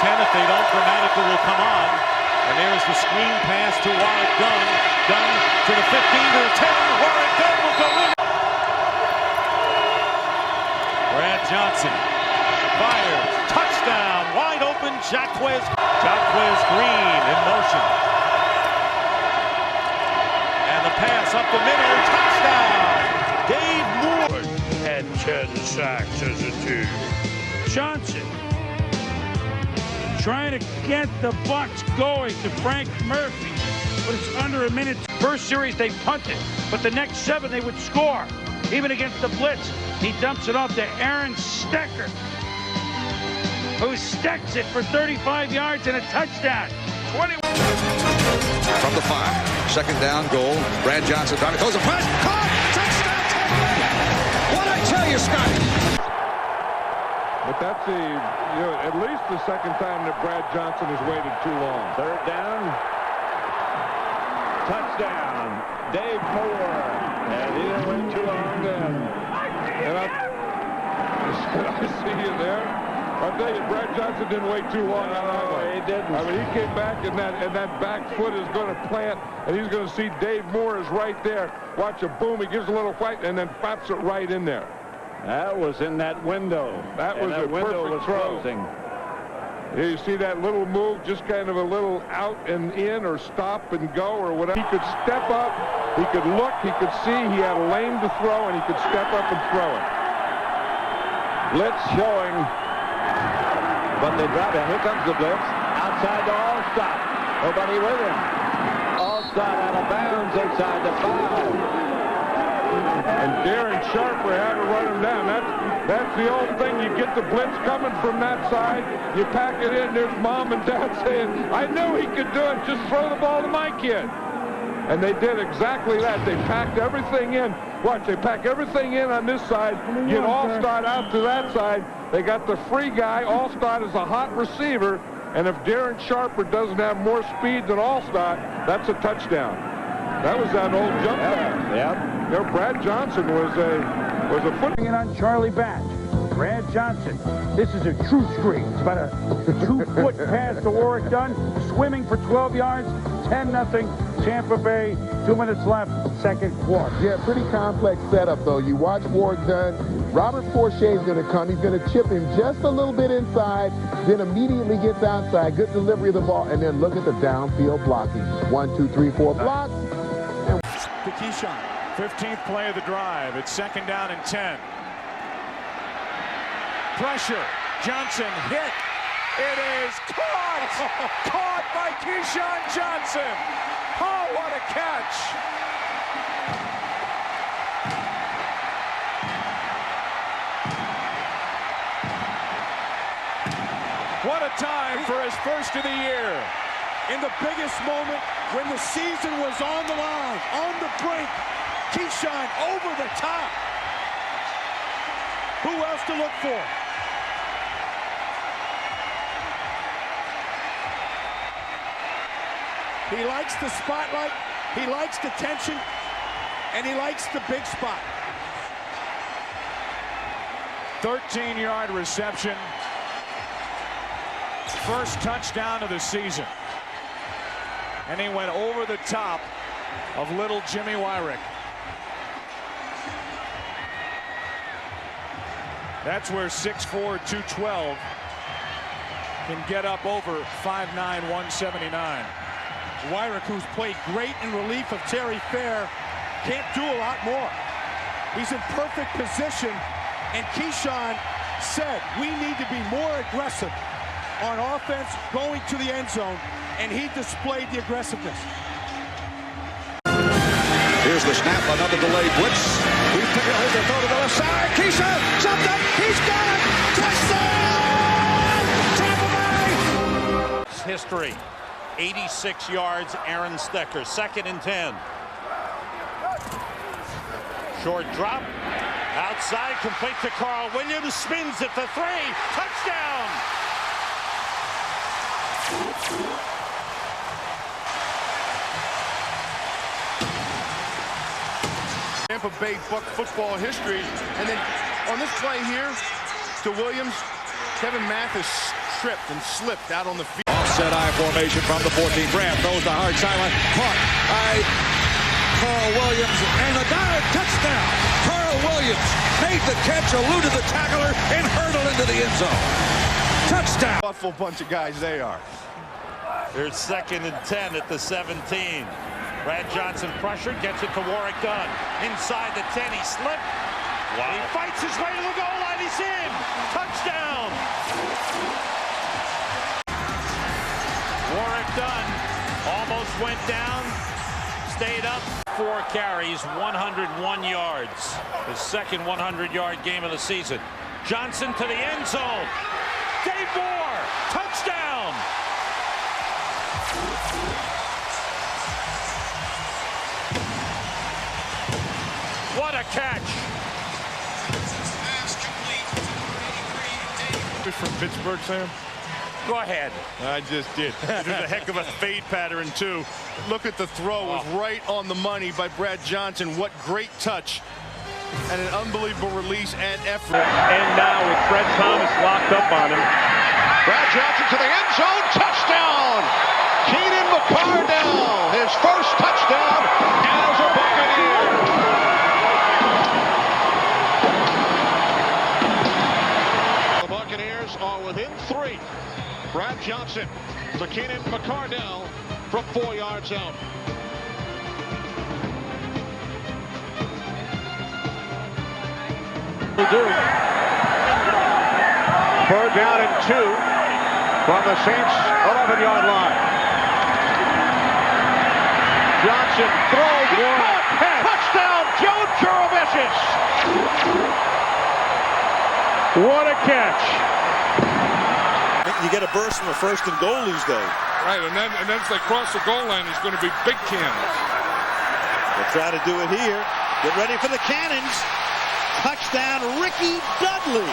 10 if they don't. Grammatical will come on. And there's the screen pass to Warwick Dunn. Dunn to the 15 to the 10. Warwick Dunn will go in. Brad Johnson fires. Touchdown. Wide open. Jacquez Green in motion. And the pass up the middle. Touchdown. Dave Moore had 10 sacks as a team. Johnson trying to get the Bucs going to Frank Murphy, but it's under a minute. First series they punted, but the next 7 they would score. Even against the blitz, he dumps it off to Aaron Stecker, who stecks it for 35 yards and a touchdown. 21 from the 5. Second down goal. Brad Johnson trying to close the press. Caught! Touchdown! What I tell you, Scotty? But that's at least the second time that Brad Johnson has waited too long. Third down. Touchdown. Dave Moore. And he didn't wait too long then. And I see you there. I'll tell you, Brad Johnson didn't wait too long. No, he didn't. I mean, he came back, and that back foot is going to plant, and he's going to see Dave Moore is right there. Watch a boom. He gives a little fight, and then pops it right in there. That was in that window. That was a perfect throw. You see that little move, just kind of a little out and in, or stop and go, or whatever. He could step up, he could look, he could see, he had a lane to throw, and he could step up and throw it. Blitz showing, but they drop it. Here comes the blitz. Outside to Allstott. Nobody with him. Allstott out of bounds inside the 5. And Darren Sharper had to run him down. That's the old thing. You get the blitz coming from that side. You pack it in. There's mom and dad saying, I knew he could do it. Just throw the ball to my kid. And they did exactly that. They packed everything in. Watch, they pack everything in on this side. Get Allstott out to that side. They got the free guy. Allstott is a hot receiver. And if Darren Sharper doesn't have more speed than Allstott, that's a touchdown. That was that old jump pass. Yep. You know, Brad Johnson was a foot. it on Charlie Batch. Brad Johnson. This is a true screen. It's about a 2-foot pass to Warwick Dunn. Swimming for 12 yards. 10-0. Tampa Bay. 2 minutes left. Second quarter. Yeah, pretty complex setup, though. You watch Warwick Dunn. Robert Forshay's going to come. He's going to chip him just a little bit inside, then immediately gets outside. Good delivery of the ball, and then look at the downfield blocking. 1, 2, 3, 4 blocks. To Keyshawn. 15th play of the drive. It's second down and 10. Pressure. Johnson hit. It is caught. Caught by Keyshawn Johnson. Oh, what a catch. What a time for his first of the year. In the biggest moment, when the season was on the line, on the brink, Keyshawn over the top. Who else to look for? He likes the spotlight, he likes the tension, and he likes the big spot. 13-yard reception. First touchdown of the season. And he went over the top of little Jimmy Wyrick. That's where 6'4", 212 can get up over 5'9", 179. Wyrick, who's played great in relief of Terry Fair, can't do a lot more. He's in perfect position, and Keyshawn said, we need to be more aggressive on offense going to the end zone, and he displayed the aggressiveness. Here's the snap, another delayed blitz. We pick it, here's the throw to the left side. Keyshawn, jumped up, he's got it! Touchdown! Tampa Bay! History, 86 yards, Aaron Stecker, 2nd and 10. Short drop, outside, complete to Carl Williams, spins it for 3, touchdown! Tampa Bay Buck football history, and then on this play here to Williams, Kevin Mathis tripped and slipped out on the field. Offset I formation from the 14. Brad throws the hard sideline. Caught by Carl Williams. And the guard, touchdown. Carl Williams made the catch, eluded the tackler, and hurdled into the end zone. Touchdown. Thoughtful bunch of guys they are. Here's 2nd and 10 at the 17. Brad Johnson pressured, gets it to Warwick Dunn. Inside the 10, he slipped. Wow. He fights his way to the goal line. He's in. Touchdown. Warwick Dunn almost went down, stayed up. 4 carries, 101 yards. His second 100-yard game of the season. Johnson to the end zone. Dave Moore, touchdown. What a catch. From Pittsburgh, Sam? Go ahead. I just did. It was a heck of a fade pattern, too. Look at the throw. It was right on the money by Brad Johnson. What great touch. And an unbelievable release and effort. And now with Fred Thomas locked up on him. Brad Johnson to the end zone. Touchdown! Keenan McCardell, his first touchdown as a Buccaneer. The Buccaneers are within 3. Brad Johnson to Keenan McCardell from 4 yards out. Third down and 2 from the Saints 11-yard line. Johnson throws, touchdown, Joe Jurevicius. What a catch. You get a burst from a 1st and goal these days. Right, and then as they cross the goal line, it's going to be big cannons. They'll try to do it here. Get ready for the cannons. Touchdown, Ricky Dudley.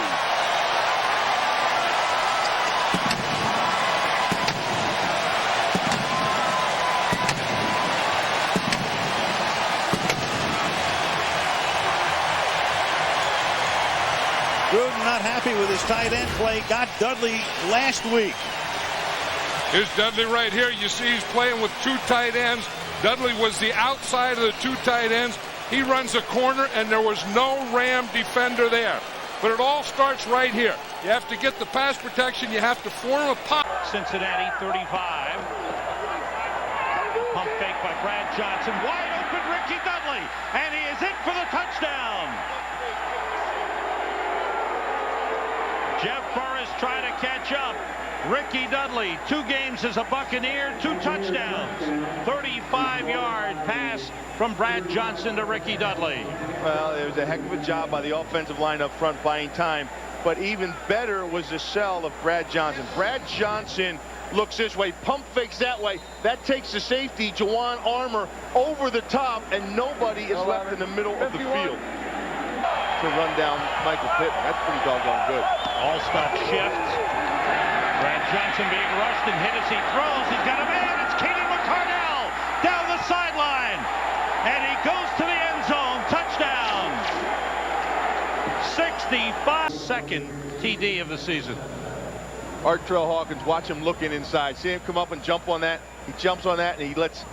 Gruden not happy with his tight end play. Got Dudley last week. Here's Dudley right here. You see he's playing with 2 tight ends. Dudley was the outside of the 2 tight ends. He runs a corner, and there was no Ram defender there. But it all starts right here. You have to get the pass protection. You have to form a pop. Cincinnati 35. Pump fake by Brad Johnson. Wide open Ricky Dudley. And he is in for the touchdown. Jeff Burris trying to catch up. Ricky Dudley, 2 games as a Buccaneer, 2 touchdowns. 35-yard pass from Brad Johnson to Ricky Dudley. Well, it was a heck of a job by the offensive line up front buying time. But even better was the sell of Brad Johnson. Brad Johnson looks this way, pump fakes that way. That takes the safety, Juwan Armour, over the top, and nobody is left in the middle of the field to run down Michael Pittman. That's pretty doggone good. All-stop shift. Brad Johnson being rushed and hit as he throws. He's got a man. It's Keenan McCardell down the sideline. And he goes to the end zone. Touchdown. 65. Second TD of the season. Art Trail Hawkins, watch him looking inside. See him come up and jump on that. He jumps on that, and he lets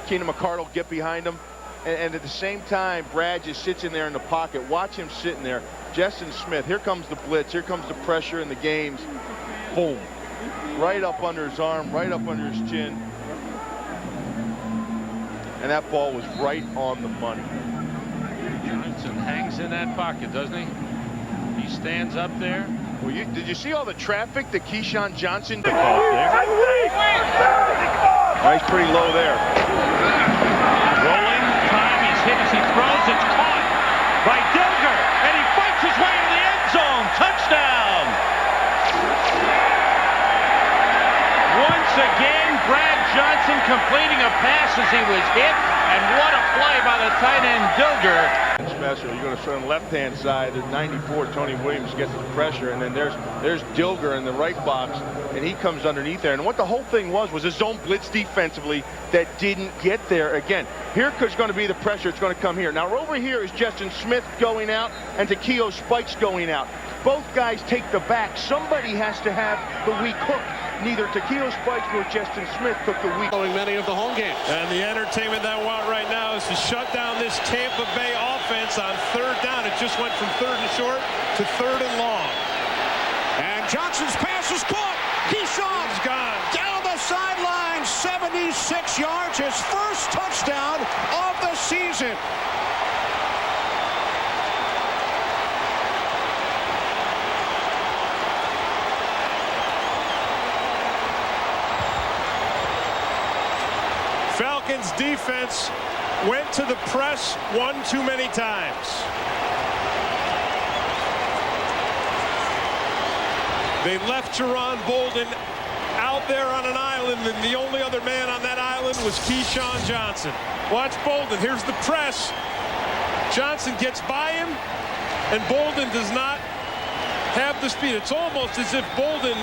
Keenan McCardell get behind him. And at the same time, Brad just sits in there in the pocket. Watch him sitting there. Justin Smith, here comes the blitz. Here comes the pressure in the games. Boom. Right up under his arm, right up under his chin. And that ball was right on the money. Johnson hangs in that pocket, doesn't he? He stands up there. Well, did you see all the traffic that Keyshawn Johnson did? He's pretty low there. Rolling time, he's hit as he throws. It's caught by Dilger, and he fights his way to the end zone. Touchdown! Once again, Brad Johnson completing a pass as he was hit, and what a play by the tight end Dilger. Special. You're going to start on the left-hand side. There's 94. Tony Williams gets the pressure, and then there's Dilger in the right box, and he comes underneath there. And what the whole thing was a zone blitz defensively that didn't get there. Again, here's going to be the pressure. It's going to come here. Now over here is Justin Smith going out and Takeo Spikes going out. both guys take the back. Somebody has to have the weak hook. Neither Takeo Spikes nor Justin Smith took the weak. Following many of the home games. And the entertainment that I want right now is to shut down this Tampa Bay offense on third down. It just went from third and short to third and long. And Johnson's pass is caught. Keyshawn's gone. Down the sideline, 76 yards, his first touchdown of the season. Falcons defense went to the press one too many times. They left Jerron Bolden out there on an island, and the only other man on that island was Keyshawn Johnson. Watch Bolden. Here's the press. Johnson gets by him, and Bolden does not have the speed. It's almost as if Bolden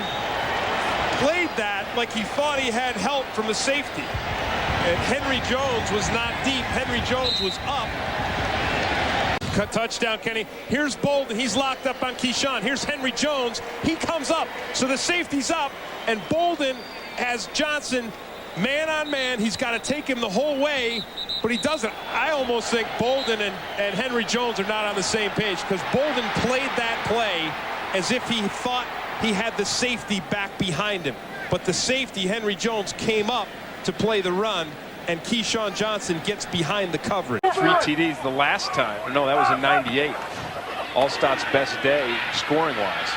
played that like he thought he had help from the safety. And Henry Jones was not deep. Henry Jones was up. Cut touchdown, Kenny. Here's Bolden. He's locked up on Keyshawn. Here's Henry Jones. He comes up. So the safety's up, and Bolden has Johnson man on man. He's got to take him the whole way, but he doesn't. I almost think Bolden and Henry Jones are not on the same page, because Bolden played that play as if he thought he had the safety back behind him. But the safety, Henry Jones, came up to play the run, and Keyshawn Johnson gets behind the coverage. 3 TDs the last time. No, that was in '98. Allstott's best day scoring-wise.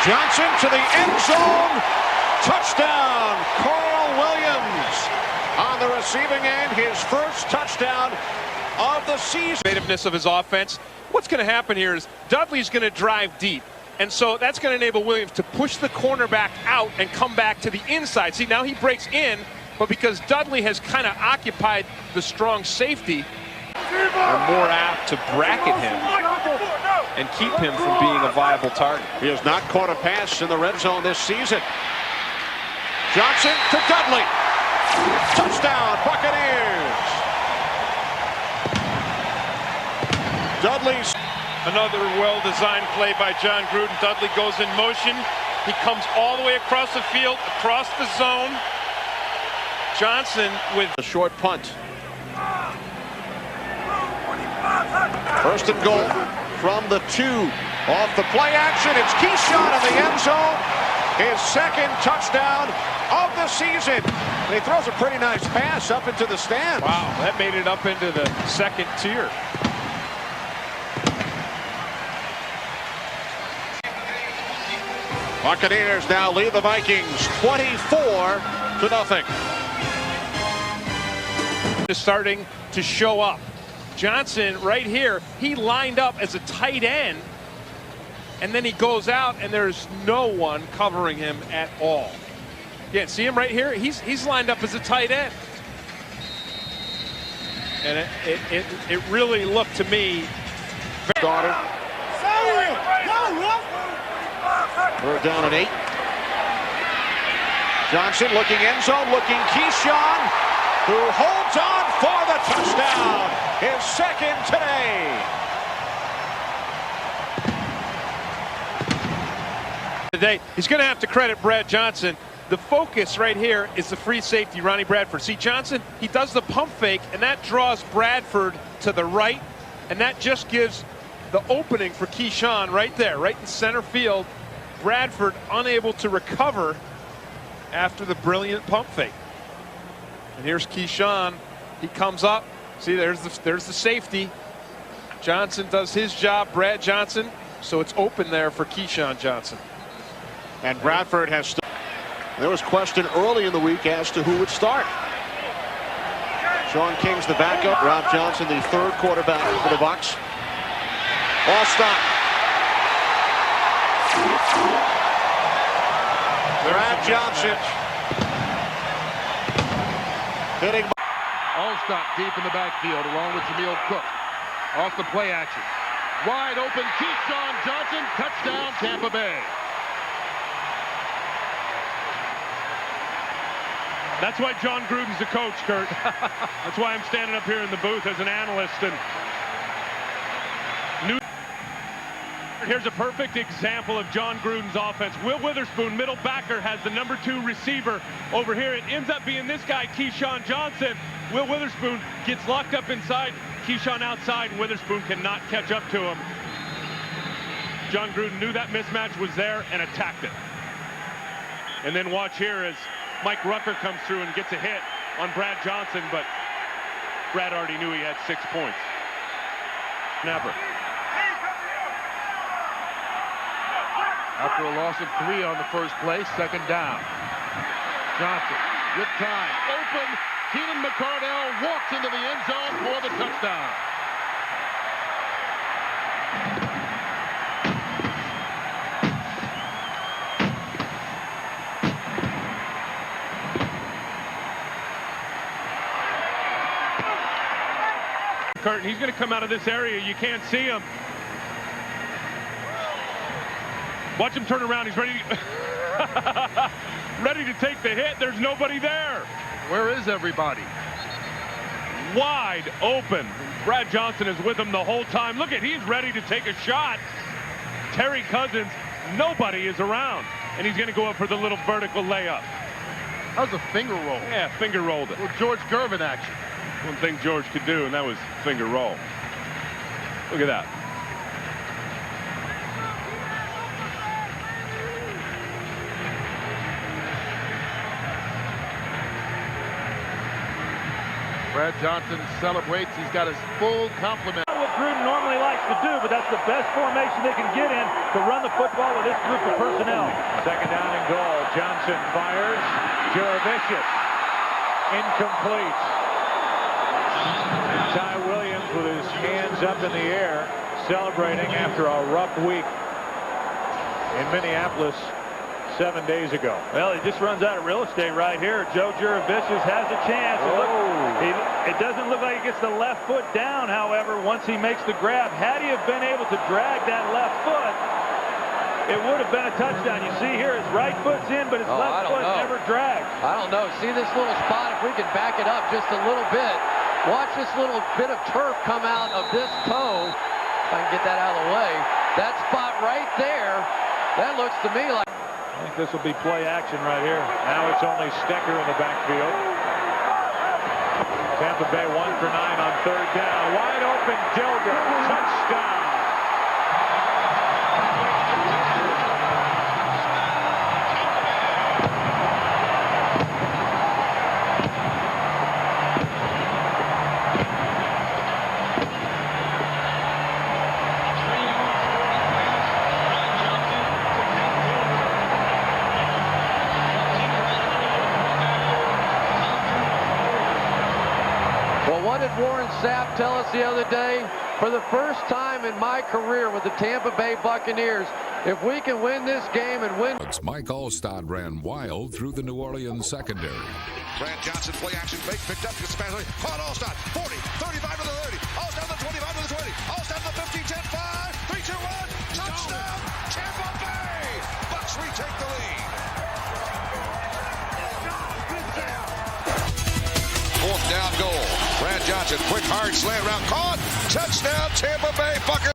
Johnson to the end zone. Touchdown, Carl Williams. On the receiving end, his first touchdown of the season. Creativeness of his offense. What's going to happen here is Dudley's going to drive deep. And so that's going to enable Williams to push the cornerback out and come back to the inside. See, now he breaks in, but because Dudley has kind of occupied the strong safety, they're more apt to bracket him and keep him from being a viable target. He has not caught a pass in the red zone this season. Johnson to Dudley. Touchdown, Buccaneers. Dudley's. Another well-designed play by John Gruden. Dudley goes in motion. He comes all the way across the field, across the zone. Johnson with a short punt. First and goal from the 2. Off the play action, it's Keyshawn in the end zone. His second touchdown of the season. And he throws a pretty nice pass up into the stands. Wow, that made it up into the second tier. Buccaneers now lead the Vikings 24-0. Starting to show up. Johnson right here, he lined up as a tight end, and then he goes out and there's no one covering him at all. Yeah, see him right here? He's lined up as a tight end. And it really looked to me. Daughter. We're down at 8. Johnson looking end zone, looking Keyshawn, who holds on for the touchdown. His second today. Today, he's going to have to credit Brad Johnson. The focus right here is the free safety, Ronnie Bradford. See, Johnson, he does the pump fake, and that draws Bradford to the right, and that just gives the opening for Keyshawn right there, right in center field. Bradford unable to recover after the brilliant pump fake. And here's Keyshawn. He comes up. See, there's the safety. Johnson does his job, Brad Johnson. So it's open there for Keyshawn Johnson. And Bradford has. There was question early in the week as to who would start. Sean King's the backup. Rob Johnson, the third quarterback for the Bucs. Allstott. Brad Johnson hitting. Allstott deep in the backfield along with Jameel Cook. Off the play action. Wide open, Keyshawn Johnson. Touchdown, Tampa Bay. That's why John Gruden's the coach, Kurt. That's why I'm standing up here in the booth as an analyst. And Here's a perfect example of John Gruden's offense. Will Witherspoon, middle backer, has the #2 receiver over here. It ends up being this guy, Keyshawn Johnson. Will Witherspoon gets locked up inside, Keyshawn outside, and Witherspoon cannot catch up to him. John Gruden knew that mismatch was there and attacked it. And then watch here as Mike Rucker comes through and gets a hit on Brad Johnson, but Brad already knew he had 6 points. Never. After a loss of 3 on the first play, second down. Johnson with time, open. Keenan McCardell walks into the end zone for the touchdown. Curtin, he's going to come out of this area. You can't see him. Watch him turn around. He's ready to, ready to take the hit. There's nobody there. Where is everybody? Wide open. Brad Johnson is with him the whole time. Look at, he's ready to take a shot. Terry Cousins, nobody is around. And he's going to go up for the little vertical layup. That was a finger roll. Yeah, finger rolled it. Well, George Gervin action. One thing George could do, and that was finger roll. Look at that. Brad Johnson celebrates. He's got his full complement. What Gruden normally likes to do, but that's the best formation they can get in to run the football with this group of personnel. Second down and goal. Johnson fires. Juravicius. Incomplete. Ty Williams with his hands up in the air, celebrating after a rough week in Minneapolis 7 days ago. Well, he just runs out of real estate right here. Joe Juravicius has a chance. It doesn't look like he gets the left foot down, however, once he makes the grab. Had he have been able to drag that left foot, it would have been a touchdown. You see here, his right foot's in, but his left foot never drags. I don't know. See this little spot? If we can back it up just a little bit. Watch this little bit of turf come out of this toe. If I can get that out of the way. That spot right there, that looks to me like... I think this will be play action right here. Now it's only Stecker in the backfield. Tampa Bay 1 for 9 on third down. Wide open, Gilder. Touchdown. What did Warren Sapp tell us the other day? For the first time in my career with the Tampa Bay Buccaneers, if we can win this game and win... Mike Alstott ran wild through the New Orleans secondary. Brad Johnson, play action, fake, picked up, gets past, caught Alstott, 40, 35 to the 30, Alstott to the 25 to the 20, Alstott to the 15, 10, 5, 3, 2, 1, touchdown, Tampa Bay! Bucs retake the lead. Fourth down goal. Brad Johnson, quick, hard slant route, caught, touchdown, Tampa Bay Buccaneers.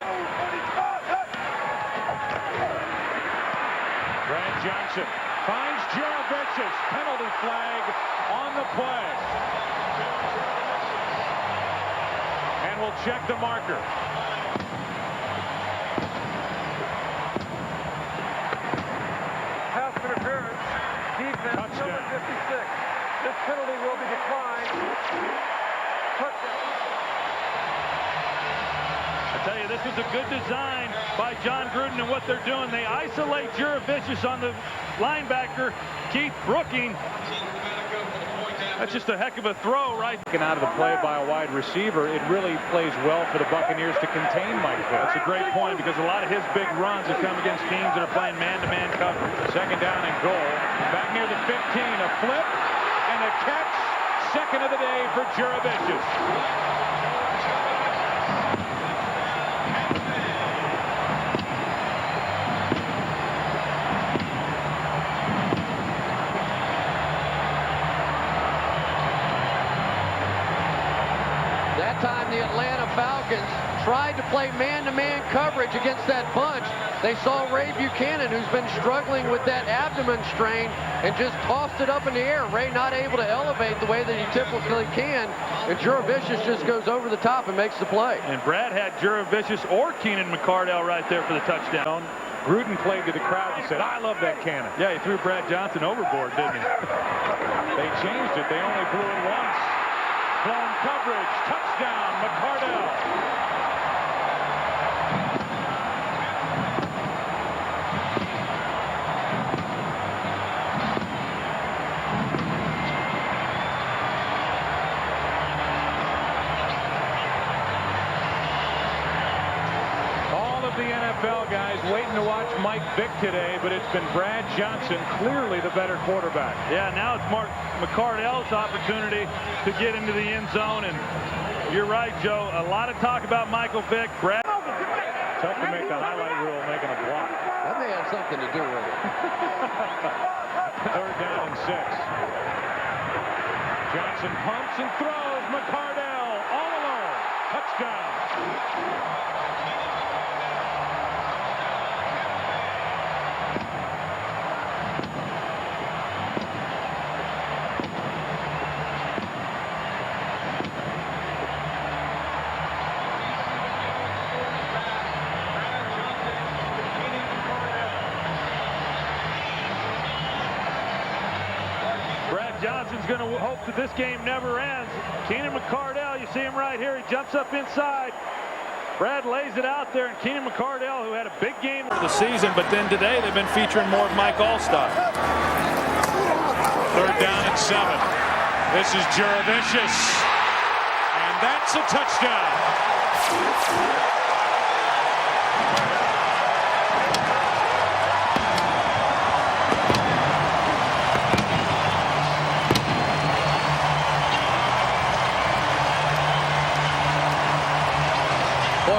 Brad Johnson finds Juravicius. Penalty flag on the play. And we'll check the marker. Pass interference. Defense Touchdown. number 56. This penalty will be declined. I tell you, this was a good design by John Gruden, and what they're doing, they isolate Juravicius on the linebacker, Keith Brooking. That's just a heck of a throw, right? Taken out of the play by a wide receiver, it really plays well for the Buccaneers to contain Mike Vick. That's a great point, because a lot of his big runs have come against teams that are playing man-to-man coverage. Second down and goal. Back near the 15, a flip and a catch. Second of the day for Juravicius. That time the Atlanta Falcons tried to play man-to-man coverage against that bunch. They saw Ray Buchanan, who's been struggling with that abdomen strain, and just tossed it up in the air. Ray not able to elevate the way that he typically can, and Juravicius just goes over the top and makes the play. And Brad had Juravicius or Keenan McCardell right there for the touchdown. Gruden played to the crowd and said, "I love that cannon." Yeah, he threw Brad Johnson overboard, didn't he? They changed it. They only blew it once. Blown coverage. Touchdown, McCardell. The NFL guys waiting to watch Mike Vick today, but it's been Brad Johnson, clearly the better quarterback. Yeah, now it's Mark McCardell's opportunity to get into the end zone, and you're right, Joe. A lot of talk about Michael Vick. Brad. Tough to make the highlight reel making a block. That may have something to do with it. 3rd down and 6. Johnson pumps and throws. McCardell all alone. Touchdown. Johnson's going to hope that this game never ends. Keenan McCardell, you see him right here. He jumps up inside. Brad lays it out there, and Keenan McCardell, who had a big game of the season, but then today they've been featuring more of Mike Allstott. 3rd down and 7. This is Juravicius, and that's a touchdown.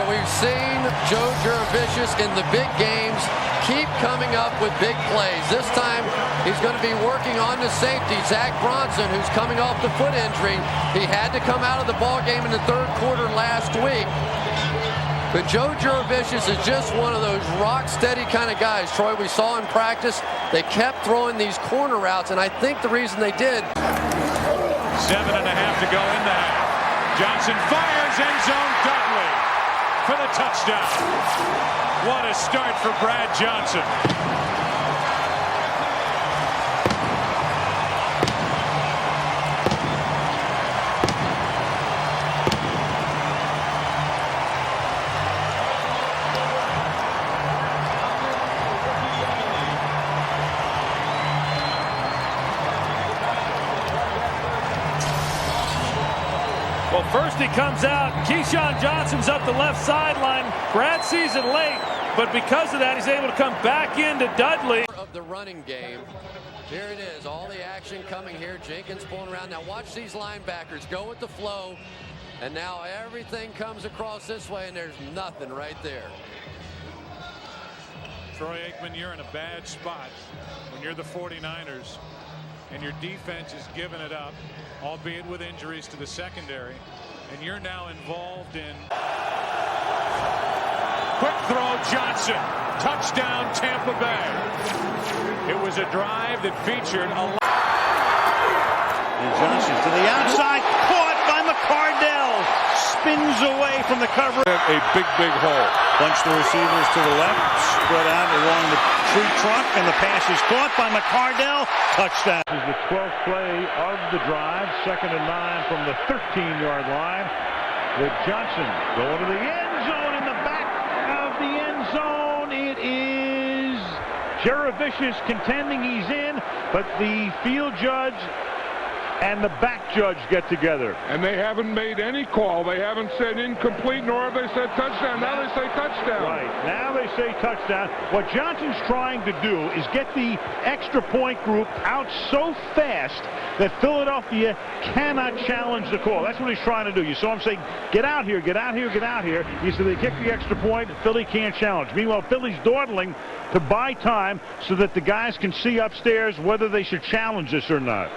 We've seen Joe Juravicius in the big games keep coming up with big plays. This time he's going to be working on the safety, Zach Bronson, who's coming off the foot injury. He had to come out of the ball game in the 3rd quarter last week. But Joe Juravicius is just one of those rock-steady kind of guys. Troy, we saw in practice, they kept throwing these corner routes, and I think the reason they did. 7.5 to go in the half. Johnson fires, end zone, Dudley for the touchdown. What a start for Brad Johnson. Well, first he comes out. Keyshawn Johnson's up the left sideline. Brad sees it late, but because of that, he's able to come back into Dudley. Of the running game. Here it is. All the action coming here. Jenkins pulling around. Now watch these linebackers go with the flow. And now everything comes across this way, and there's nothing right there. Troy Aikman, you're in a bad spot when you're the 49ers and your defense is giving it up, albeit with injuries to the secondary, and you're now involved in quick throw. Johnson, touchdown Tampa Bay. It was a drive that featured a lot. And Johnson to the outside, caught by McCardell, spins away from the cover. A big hole. Bunch the receivers to the left, spread out along the tree trunk, and the pass is caught by McCardell. Touchdown. This is the 12th play of the drive. 2nd and 9 from the 13-yard line. With Johnson going to the end zone, in the back of the end zone. It is Juravicius contending he's in, but the field judge and the back judge get together. And they haven't made any call. They haven't said incomplete, nor have they said touchdown. Now they say touchdown. Right. Now they say touchdown. What Johnson's trying to do is get the extra point group out so fast that Philadelphia cannot challenge the call. That's what he's trying to do. You saw him say, get out here, get out here, get out here. He said they kick the extra point, Philly can't challenge. Meanwhile, Philly's dawdling to buy time so that the guys can see upstairs whether they should challenge this or not.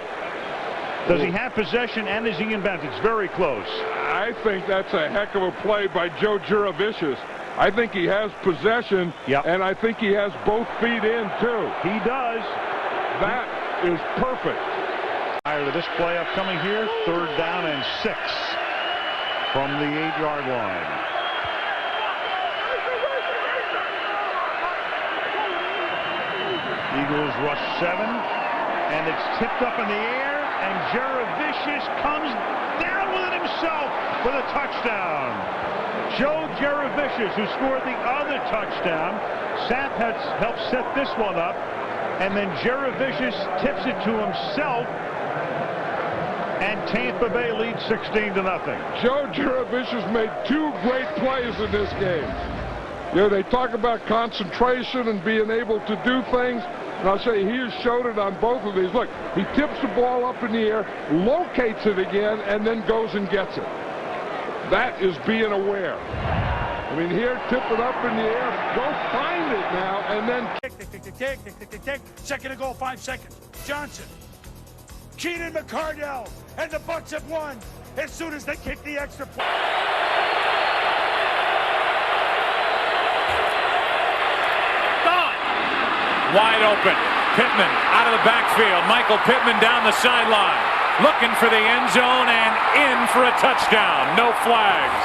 Does he have possession, and is he in bounds? It's very close. I I think that's a heck of a play by Joe Juravicius. I think he has possession, and I think he has both feet in, too. He does. That is perfect. Prior to this play upcoming here, 3rd down and 6 from the 8-yard line. Eagles rush 7, and it's tipped up in the air, and Juravicius comes down with it himself for the touchdown. Joe Juravicius, who scored the other touchdown. Sapp has helped set this one up, and then Juravicius tips it to himself, and Tampa Bay leads 16-0. Joe Juravicius made 2 great plays in this game. You know, they talk about concentration and being able to do things, and I'll say he has showed it on both of these. Look, he tips the ball up in the air, locates it again, and then goes and gets it. That is being aware. I mean, here, tip it up in the air, go find it now, and then Tick. Second and goal, 5 seconds. Johnson. Keenan McCardell, and the Bucs have won as soon as they kick the extra point. Wide open. Pittman out of the backfield. Michael Pittman down the sideline. Looking for the end zone and in for a touchdown. No flags.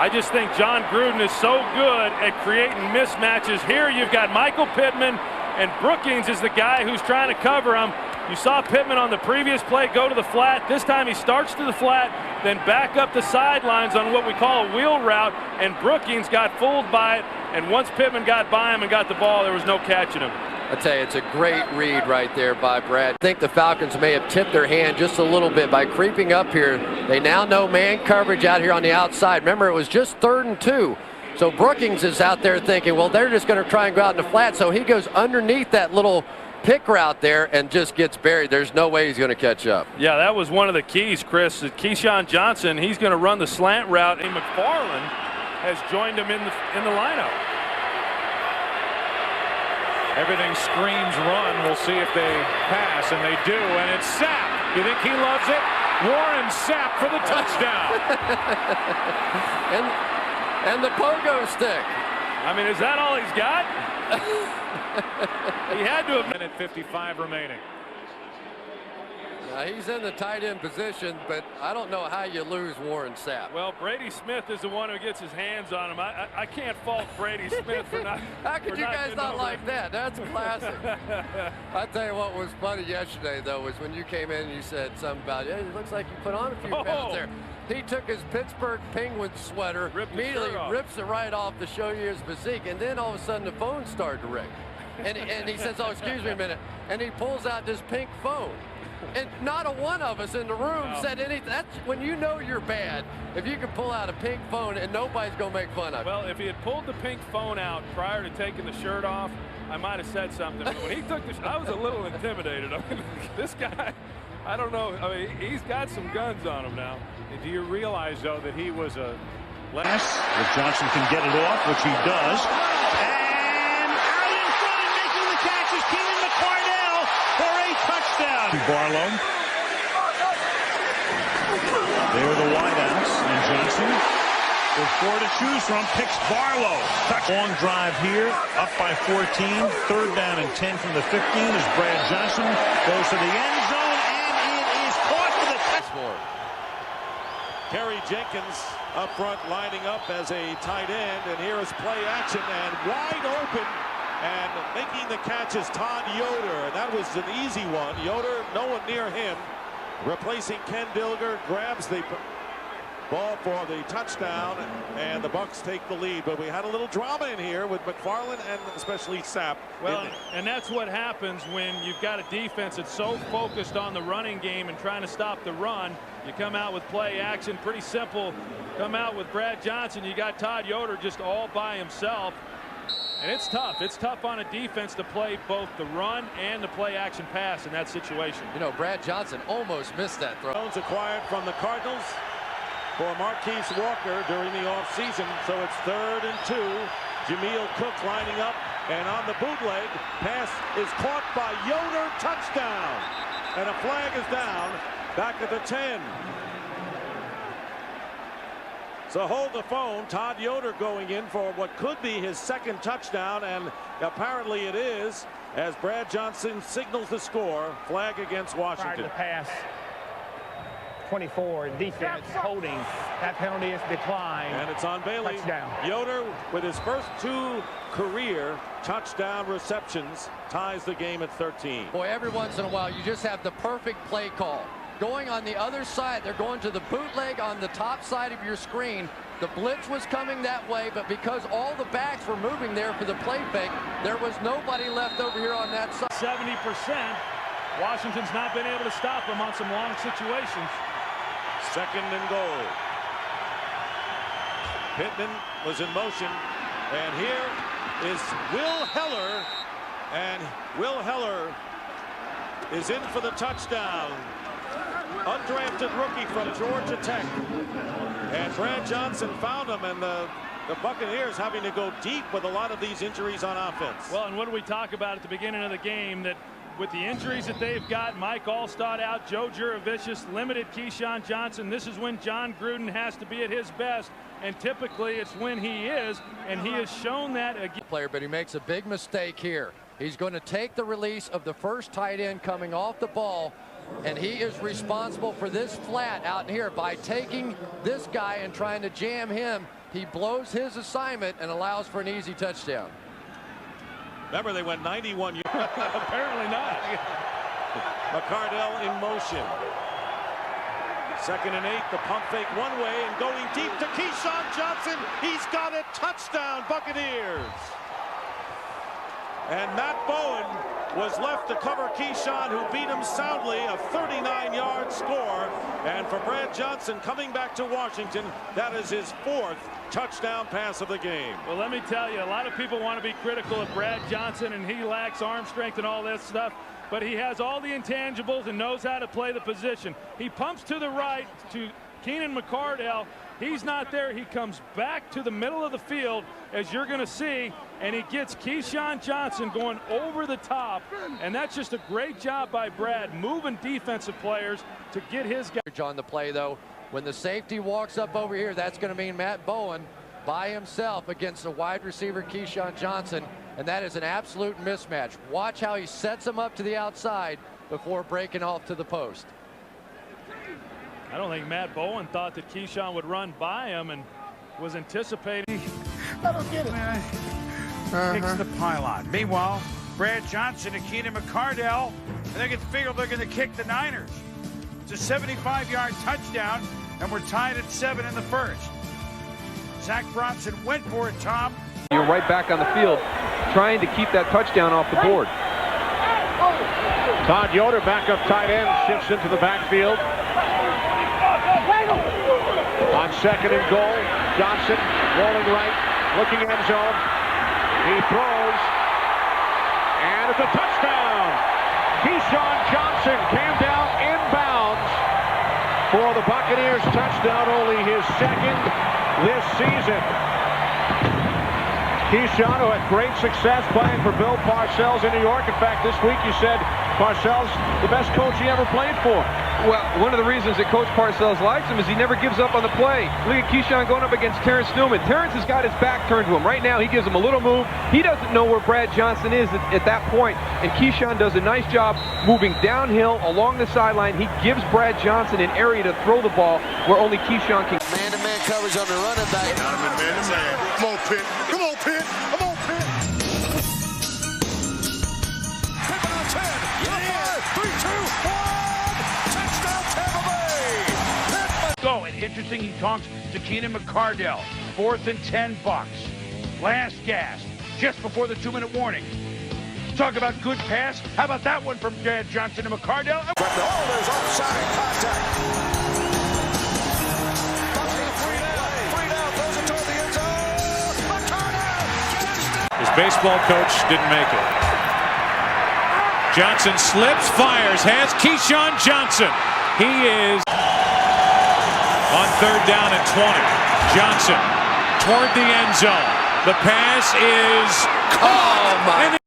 I just think John Gruden is so good at creating mismatches. Here you've got Michael Pittman, and Brookings is the guy who's trying to cover him. You saw Pittman on the previous play go to the flat. This time he starts to the flat, then back up the sidelines on what we call a wheel route, and Brookings got fooled by it, and once Pittman got by him and got the ball, there was no catching him. I tell you, it's a great read right there by Brad. I think the Falcons may have tipped their hand just a little bit by creeping up here. They now know man coverage out here on the outside. Remember, it was just 3rd and 2. So Brookings is out there thinking, well, they're just going to try and go out in the flat. So he goes underneath that little pick route there and just gets buried. There's no way he's going to catch up. Yeah, that was one of the keys, Chris. Keyshawn Johnson, he's going to run the slant route, and McFarland has joined him in the lineup. Everything screams run. We'll see if they pass, and they do, and it's Sapp. You think he loves it? Warren Sapp for the touchdown. and the pogo stick. I mean, is that all he's got? He had to have been at 55 remaining. Now he's in the tight end position, but I don't know how you lose Warren Sapp. Well, Brady Smith is the one who gets his hands on him. I can't fault Brady Smith for not. How could you guys not like that? That's classic. I tell you what was funny yesterday, though, was when you came in and you said something about, yeah, it looks like you put on a few pounds there. He took his Pittsburgh Penguins sweater, immediately rips it right off to show you his physique, and then all of a sudden the phone started to ring. And he says, oh, excuse me a minute. And he pulls out this pink phone. And not a one of us in the room said anything. That's when you know you're bad. If you can pull out a pink phone and nobody's going to make fun of you. Well, if he had pulled the pink phone out prior to taking the shirt off, I might have said something. But when he took the I was a little intimidated. I mean, this guy, I don't know. I mean, he's got some guns on him now. Do you realize, though, that he was a last? If Johnson can get it off, which he does. And out in front and making the catch is Keenan McCardell for a touchdown. Barlow. There are the wideouts, and Johnson with 4 to choose from picks Barlow. Long drive here, up by 14. 3rd down and 10 from the 15 as Brad Johnson goes to the end zone, and it is caught for the touchdown. Kerry Jenkins up front lining up as a tight end, and here is play action and wide open, and making the catch is Todd Yoder, and that was an easy one. Yoder, no one near him, replacing Ken Dilger, grabs the ball for the touchdown, and the Bucs take the lead. But we had a little drama in here with McFarland and especially Sapp. Well, and that's what happens when you've got a defense that's so focused on the running game and trying to stop the run. You come out with play action, pretty simple. Come out with Brad Johnson. You got Todd Yoder just all by himself. And it's tough. It's tough on a defense to play both the run and the play action pass in that situation. You know, Brad Johnson almost missed that throw. Jones acquired from the Cardinals. for Marquise Walker during the offseason. So it's 3rd and 2. Jameel Cook lining up, and on the bootleg, pass is caught by Yoder, touchdown. And a flag is down back at the 10. So hold the phone. Todd Yoder going in for what could be his 2nd touchdown, and apparently it is, as Brad Johnson signals the score. Flag against Washington. Prior to the pass, 24 defense holding. That penalty is declined. And it's on Bailey. Touchdown. Yoder, with his first 2 career touchdown receptions, ties the game at 13. Boy, every once in a while, you just have the perfect play call. Going on the other side, they're going to the bootleg on the top side of your screen. The blitz was coming that way, but because all the backs were moving there for the play fake, there was nobody left over here on that side. 70%. Washington's not been able to stop them on some long situations. 2nd and goal. Pittman was in motion, and here is Will Heller, and Will Heller is in for the touchdown. Undrafted rookie from Georgia Tech. And Brad Johnson found him, and the Buccaneers having to go deep with a lot of these injuries on offense. Well, and what did we talk about at the beginning of the game? That with the injuries that they've got, Mike Allstott out, Joe Juravicius, limited Keyshawn Johnson. This is when John Gruden has to be at his best, and typically it's when he is, and he has shown that again. Player, but he makes a big mistake here. He's going to take the release of the first tight end coming off the ball, and he is responsible for this flat out here. By taking this guy and trying to jam him, he blows his assignment and allows for an easy touchdown. Remember, they went 91 yards. Apparently not. McCardell in motion. 2nd and 8, the pump fake one way and going deep to Keyshawn Johnson. He's got it. Touchdown, Buccaneers. And Matt Bowen was left to cover Keyshawn, who beat him soundly, a 39-yard score. And for Brad Johnson coming back to Washington, that is his 4th touchdown pass of the game. Well, let me tell you, a lot of people want to be critical of Brad Johnson, and he lacks arm strength and all this stuff, but he has all the intangibles and knows how to play the position. He pumps to the right to Keenan McCardell. He's not there. He comes back to the middle of the field, as you're going to see, and he gets Keyshawn Johnson going over the top, and that's just a great job by Brad, moving defensive players to get his guy. On the play, though, when the safety walks up over here, that's going to mean Matt Bowen by himself against the wide receiver Keyshawn Johnson, and that is an absolute mismatch. Watch how he sets him up to the outside before breaking off to the post. I don't think Matt Bowen thought that Keyshawn would run by him and was anticipating. I don't get it. Kicks the pylon. Meanwhile, Brad Johnson and Keenan McCardell, and they can figure they're going to kick the Niners. It's a 75-yard touchdown, and we're tied at 7 in the first. Zach Bronson went for it, Tom. You're right back on the field, trying to keep that touchdown off the board. Todd Yoder, backup tight end, shifts into the backfield. On 2nd and goal, Johnson rolling right, looking end zone. He throws, and it's a touchdown. Keyshawn Johnson came down inbounds for the Buccaneers touchdown, only his 2nd this season. Keyshawn, who had great success playing for Bill Parcells in New York. In fact, this week you said Parcells the best coach he ever played for. Well, one of the reasons that Coach Parcells likes him is he never gives up on the play. Look at Keyshawn going up against Terrence Newman. Terrence has got his back turned to him. Right now, he gives him a little move. He doesn't know where Brad Johnson is at that point, and Keyshawn does a nice job moving downhill along the sideline. He gives Brad Johnson an area to throw the ball where only Keyshawn can. Man-to-man coverage on the running back. Man-to-man. Come on, Pitt. Come on, Pitt. Come on, Pitt. Pippen on 10. Yeah. 5, 3, 2, 1. Touchdown, Tampa Bay. Go. And interesting, he talks to Keenan McCardell. 4th and 10 Bucs. Last gas, just before the 2-minute warning. Talk about good pass. How about that one from Brad Johnson to McCardell? Oh, there's offside contact. His baseball coach didn't make it. Johnson slips, fires, has Keyshawn Johnson. He is on 3rd down and 20. Johnson toward the end zone. The pass is caught.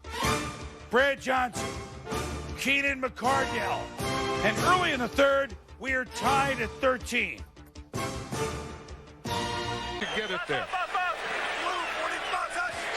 Brad Johnson, Keenan McCardell, and early in the 3rd, we are tied at 13. To get it there.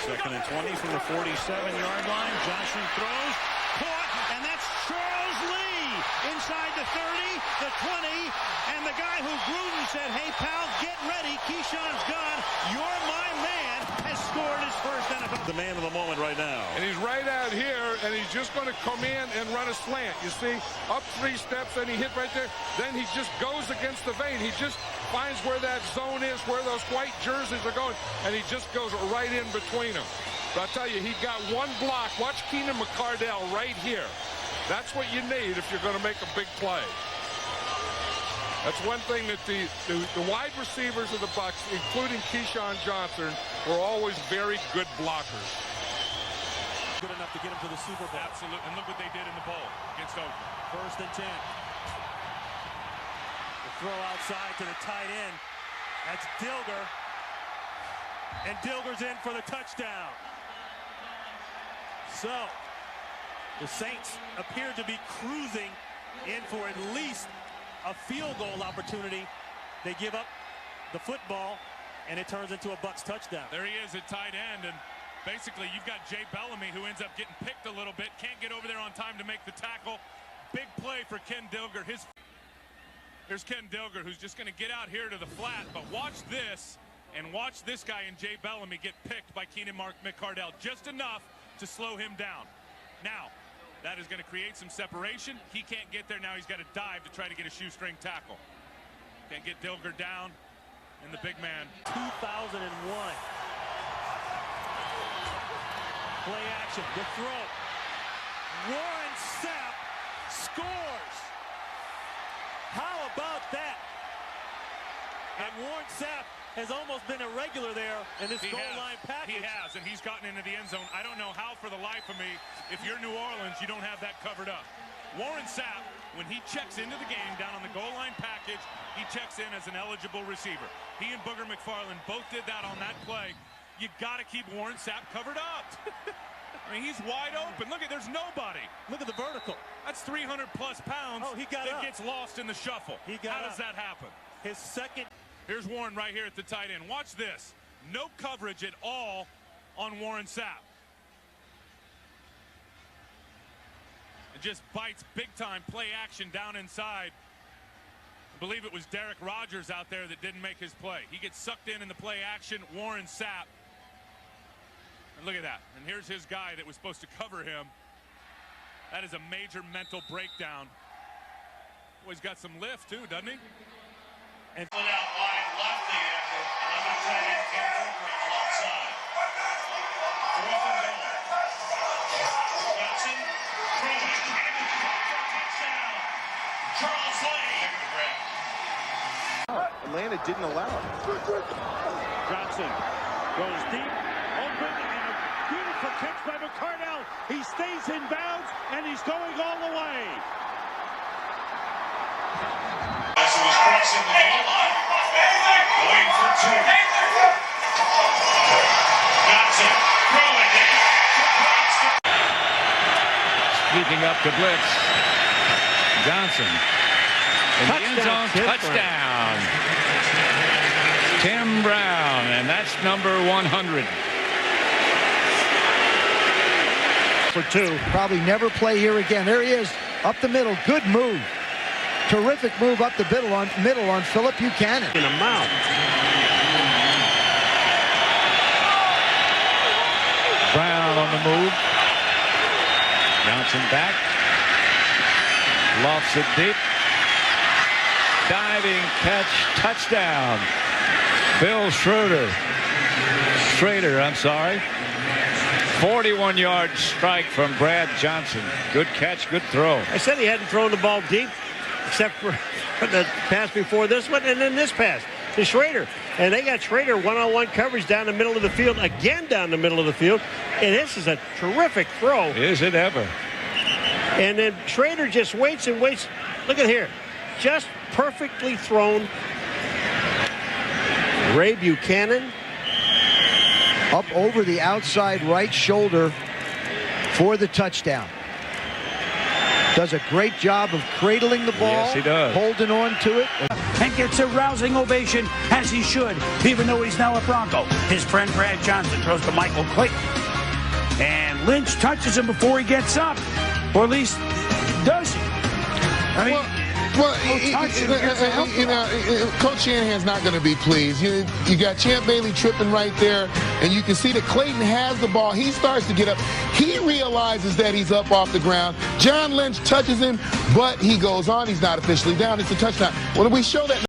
2nd and 20 from the 47-yard line. Johnson throws, caught, and that's Charles Lee inside the 30, the 20, and the guy who Gruden said, "Hey, pal, get ready. Keyshawn's gone. You're my man," has scored his first NFL. The man of the moment right now. And he's right out here, and he's just going to come in and run a slant. You see, up 3 steps, and he hit right there. Then he just goes against the vein. He just finds where that zone is, where those white jerseys are going, and he just goes right in between them. But I'll tell you, he got one block. Watch Keenan McCardell right here. That's what you need if you're going to make a big play. That's one thing that the wide receivers of the Bucs, including Keyshawn Johnson, were always very good blockers. Good enough to get him to the Super Bowl. Absolutely. And look what they did in the bowl against Oakland. 1st and 10. The throw outside to the tight end. That's Dilger. And Dilger's in for the touchdown. So, the Saints appear to be cruising in for at least a field goal opportunity. They give up the football, and it turns into a Bucs touchdown. There he is at tight end, and basically you've got Jay Bellamy, who ends up getting picked a little bit, can't get over there on time to make the tackle. Big play for Ken Dilger. Here's Ken Dilger, who's just going to get out here to the flat, but watch this, and watch this guy and Jay Bellamy get picked by Keenan McCardell just enough to slow him down. Now, that is going to create some separation. He can't get there. Now he's got to dive to try to get a shoestring tackle. Can't get Dilger down, and the big man. 2001. Play action, the throw. Warren Sapp scores. How about that? And Warren Sapp has almost been a regular there in this goal line package. He has, and he's gotten into the end zone. I don't know how, for the life of me, if you're New Orleans, you don't have that covered up. Warren Sapp, when he checks into the game down on the goal line package, he checks in as an eligible receiver. He and Booger McFarland both did that on that play. You got to keep Warren Sapp covered up. I mean, he's wide open. Look at, there's nobody. Look at the vertical. That's 300-plus pounds. Oh, he got that up. Gets lost in the shuffle. How does that happen? His second. Here's Warren right here at the tight end. Watch this. No coverage at all on Warren Sapp. It just bites big time play action down inside. I believe it was Derek Rogers out there that didn't make his play. He gets sucked in the play action. Warren Sapp. And look at that. And here's his guy that was supposed to cover him. That is a major mental breakdown. Well, he's got some lift too, doesn't he? And put out wide left there. Another tight end came over on the left side. 4th and goal. Johnson throwing. Touchdown. Charles Lee. Atlanta didn't allow it. Johnson goes deep, open, and a beautiful catch by McCardell. He stays in bounds, and he's going all the way. As he was crossing the goal line, going for 2. Johnson throwing it. Sneaking up to blitz. Johnson. In the end zone, touchdown. Tim Brown, and that's number 100. For 2. Probably never play here again. There he is, up the middle. Good move. Terrific move up the middle on Philip Buchanan. In a mouth. Brown on the move. Johnson back. Lofts it deep. Diving catch, touchdown. Bill Schrader, I'm sorry. 41-yard strike from Brad Johnson. Good catch, good throw. I said he hadn't thrown the ball deep, except for the pass before this one, and then this pass to Schrader. And they got Schrader one-on-one coverage down the middle of the field, again down the middle of the field. And this is a terrific throw. Is it ever? And then Schrader just waits and waits. Look at here. Just perfectly thrown. Ray Buchanan up over the outside right shoulder for the touchdown. Does a great job of cradling the ball. Yes, he does. Holding on to it. And gets a rousing ovation, as he should, even though he's now a Bronco. His friend Brad Johnson throws to Michael Clayton. And Lynch touches him before he gets up. Or at least, does he? I mean... Coach Shanahan's not going to be pleased. You got Champ Bailey tripping right there, and you can see that Clayton has the ball. He starts to get up. He realizes that he's up off the ground. John Lynch touches him, but he goes on. He's not officially down. It's a touchdown. When we show that